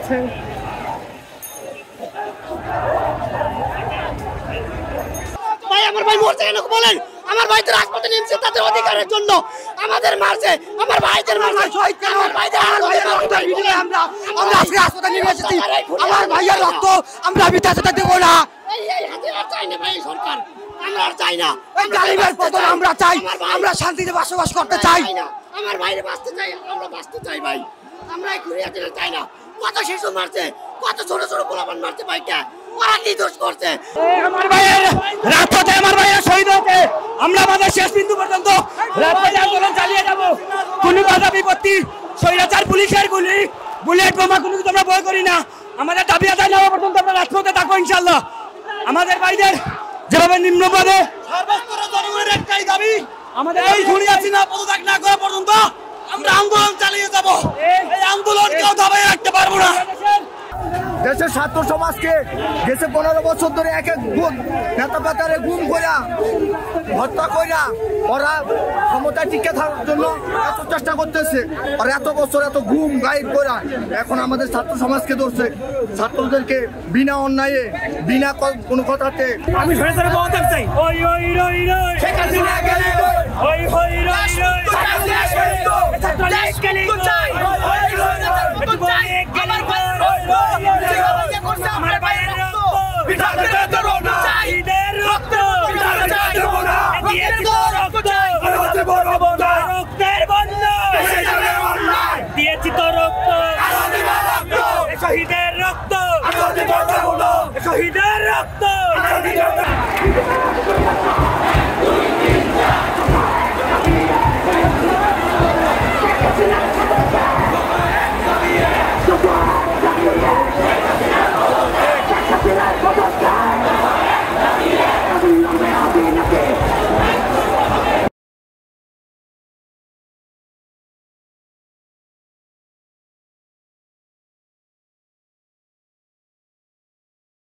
যাচ্ছে। ভাই আমার ভাই মরছে কেন বলেন? আমার ভাই তো রাজপথে নেমেছে তাদের অধিকারের জন্য, আমাদের মারছে, আমার ভাইদের মারছে। শহীদ কেন? আমার ভাইদের আমরা আজকে রাজপথে নেমে এসেছি, আমার ভাইয়ের রক্ত আমরা বিতাতে দেব না। এই হাতিয়ার চাই না ভাই সরকার, আমরা আর চাই না। এই জালিমের পতন আমরা চাই, আমরা শান্তিতে বসবাস করতে চাই। আমার ভাইরে বাঁচতে চাই, আমরা বাঁচতে চাই ভাই, আমরা এই ঘুরিয়ে দিতে চাই না। কত শিশু মারছে, কত ছোট ছোট পোলাপান মারছে ভাইটা, ওরা কি দোষ করছে? আমার ভাইয়ের রাজপথে আমার ভাইয়ের শহীদ হয়েছে, আমরা আমাদের শেষ বিন্দু পর্যন্ত রাজপথে আন্দোলন চালিয়ে যাব। কোনো বাধা বিপত্তি, স্বৈরাচার পুলিশের গুলি, বুলেট বোমা কোনো কিছু আমরা ভয় করি না। আমাদের দাবি আদায় নেওয়া পর্যন্ত আমরা রাজপথে থাকবো ইনশাল্লাহ। আমাদের ভাইদের যেভাবে নিম্নভাবে সর্বস্তরের জনগণের একটাই দাবি, আমাদের এই দুনিয়াছি না পদত্যাগ না করা পর্যন্ত আমরা আন্দোলন চালিয়ে যাব। এই আন্দোলন কেউ দাবায় রাখতে পারবো না। দেশের ছাত্র সমাজকে দেশে 15 বছর ধরে এক এক নেতা পাতারে গুম কইরা হত্যা কইরা ওরা ক্ষমতায় টিকে থাকার জন্য এত চেষ্টা করতেছে, আর এত বছর এত গুম গাইড করা এখন আমাদের ছাত্র সমাজকে ধরছে। ছাত্রদেরকে বিনা অন্যায়ে বিনা কোনো কথাতে আমি সরাসরি বলতে চাই, ওই ওই রই রই শেখ হাসিনা গেলে ওই ওই রই রই ছাত্রলীগ গেলে চাই, ওই ওই রই গেলে আমার ভাইয়ের রক্ত বিধাতে দেব না, শহীদের রক্ত বিধাতে দেব না, দিয়েছি তো রক্ত আলোতে বলব না, রক্তের বন্যা ভেসে যাবে অন্যায়, দিয়েছি তো রক্ত আলোতে বলব না, শহীদের রক্ত আলোতে বলব না, শহীদের